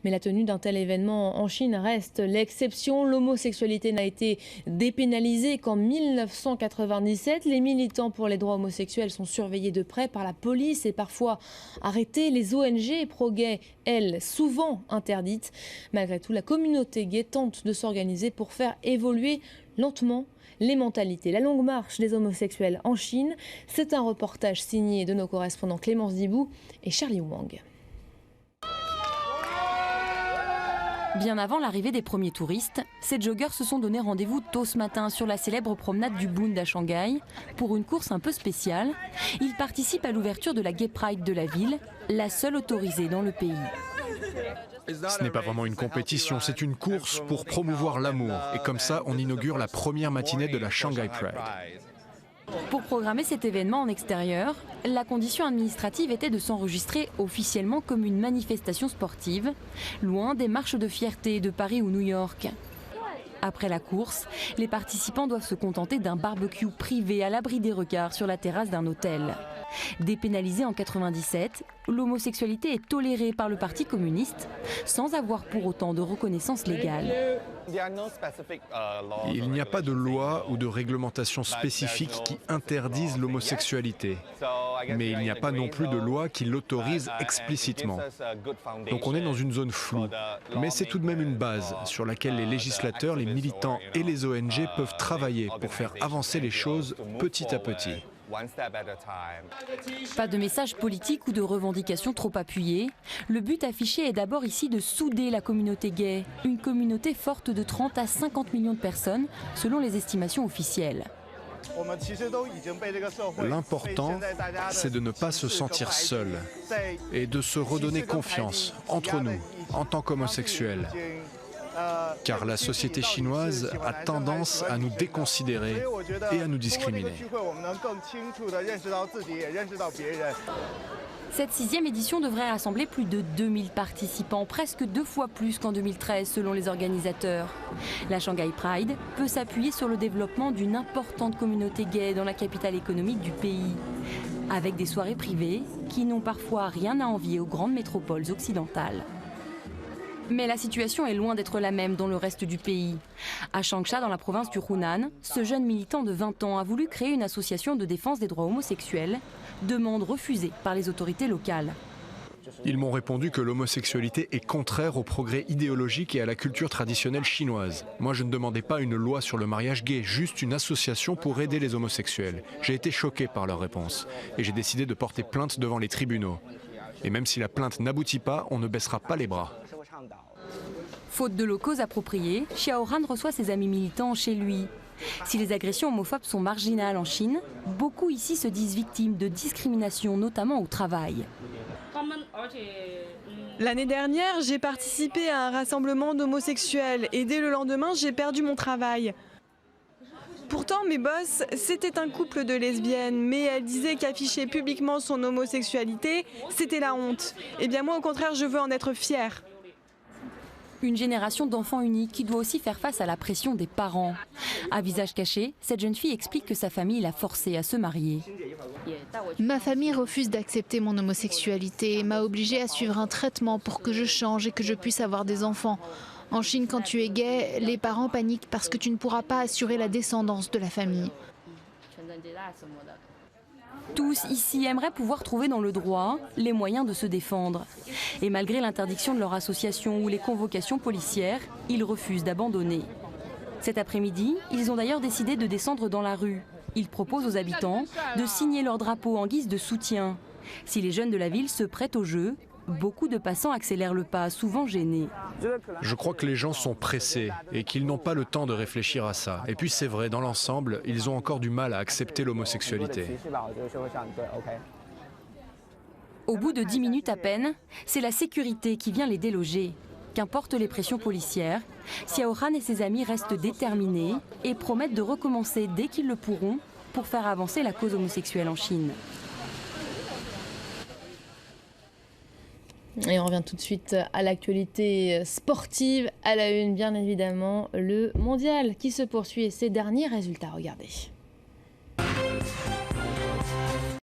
Mais la tenue d'un tel événement en Chine reste l'exception. L'homosexualité n'a été dépénalisée qu'en 1997. Les militants pour les droits homosexuels sont surveillés de près par la police et parfois arrêtés. Les ONG pro-gays, elles, souvent interdites. Malgré tout, la communauté gay tente de s'organiser pour faire évoluer lentement les mentalités. La longue marche des homosexuels en Chine, c'est un reportage signé de nos correspondants Clémence Dibou et Charlie Wang. Bien avant l'arrivée des premiers touristes, ces joggeurs se sont donné rendez-vous tôt ce matin sur la célèbre promenade du Bund à Shanghai pour une course un peu spéciale. Ils participent à l'ouverture de la Gay Pride de la ville, la seule autorisée dans le pays. Ce n'est pas vraiment une compétition, c'est une course pour promouvoir l'amour. Et comme ça, on inaugure la première matinée de la Shanghai Pride. Pour programmer cet événement en extérieur, la condition administrative était de s'enregistrer officiellement comme une manifestation sportive, loin des marches de fierté de Paris ou New York. Après la course, les participants doivent se contenter d'un barbecue privé à l'abri des regards sur la terrasse d'un hôtel. Dépénalisée en 1997, l'homosexualité est tolérée par le Parti communiste sans avoir pour autant de reconnaissance légale. Il n'y a pas de loi ou de réglementation spécifique qui interdisent l'homosexualité. Mais il n'y a pas non plus de loi qui l'autorise explicitement. Donc on est dans une zone floue. Mais c'est tout de même une base sur laquelle les législateurs, les militants et les ONG peuvent travailler pour faire avancer les choses petit à petit. Pas de message politique ou de revendication trop appuyé. Le but affiché est d'abord ici de souder la communauté gay, une communauté forte de 30 à 50 millions de personnes selon les estimations officielles. L'important, c'est de ne pas se sentir seul et de se redonner confiance entre nous, en tant qu'homosexuels. Car la société chinoise a tendance à nous déconsidérer et à nous discriminer. Cette 6e édition devrait rassembler plus de 2000 participants, presque 2 fois plus qu'en 2013 selon les organisateurs. La Shanghai Pride peut s'appuyer sur le développement d'une importante communauté gay dans la capitale économique du pays, avec des soirées privées qui n'ont parfois rien à envier aux grandes métropoles occidentales. Mais la situation est loin d'être la même dans le reste du pays. À Changsha, dans la province du Hunan, ce jeune militant de 20 ans a voulu créer une association de défense des droits homosexuels, demande refusée par les autorités locales. Ils m'ont répondu que l'homosexualité est contraire au progrès idéologique et à la culture traditionnelle chinoise. Moi, je ne demandais pas une loi sur le mariage gay, juste une association pour aider les homosexuels. J'ai été choqué par leur réponse et j'ai décidé de porter plainte devant les tribunaux. Et même si la plainte n'aboutit pas, on ne baissera pas les bras. Faute de locaux appropriés, Xiao Han reçoit ses amis militants chez lui. Si les agressions homophobes sont marginales en Chine, beaucoup ici se disent victimes de discrimination, notamment au travail. L'année dernière, j'ai participé à un rassemblement d'homosexuels et dès le lendemain, j'ai perdu mon travail. Pourtant, mes boss, c'était un couple de lesbiennes, mais elles disaient qu'afficher publiquement son homosexualité, c'était la honte. Eh bien moi, au contraire, je veux en être fière. Une génération d'enfants uniques qui doit aussi faire face à la pression des parents. À visage caché, cette jeune fille explique que sa famille l'a forcée à se marier. Ma famille refuse d'accepter mon homosexualité et m'a obligée à suivre un traitement pour que je change et que je puisse avoir des enfants. En Chine, quand tu es gay, les parents paniquent parce que tu ne pourras pas assurer la descendance de la famille. Tous ici aimeraient pouvoir trouver dans le droit les moyens de se défendre. Et malgré l'interdiction de leur association ou les convocations policières, ils refusent d'abandonner. Cet après-midi, ils ont d'ailleurs décidé de descendre dans la rue. Ils proposent aux habitants de signer leur drapeau en guise de soutien. Si les jeunes de la ville se prêtent au jeu, beaucoup de passants accélèrent le pas, souvent gênés. Je crois que les gens sont pressés et qu'ils n'ont pas le temps de réfléchir à ça. Et puis c'est vrai, dans l'ensemble, ils ont encore du mal à accepter l'homosexualité. Au bout de 10 minutes à peine, c'est la sécurité qui vient les déloger. Qu'importe les pressions policières, Xiao Han et ses amis restent déterminés et promettent de recommencer dès qu'ils le pourront pour faire avancer la cause homosexuelle en Chine. Et on revient tout de suite à l'actualité sportive. À la une, bien évidemment, le mondial qui se poursuit et ses derniers résultats. Regardez.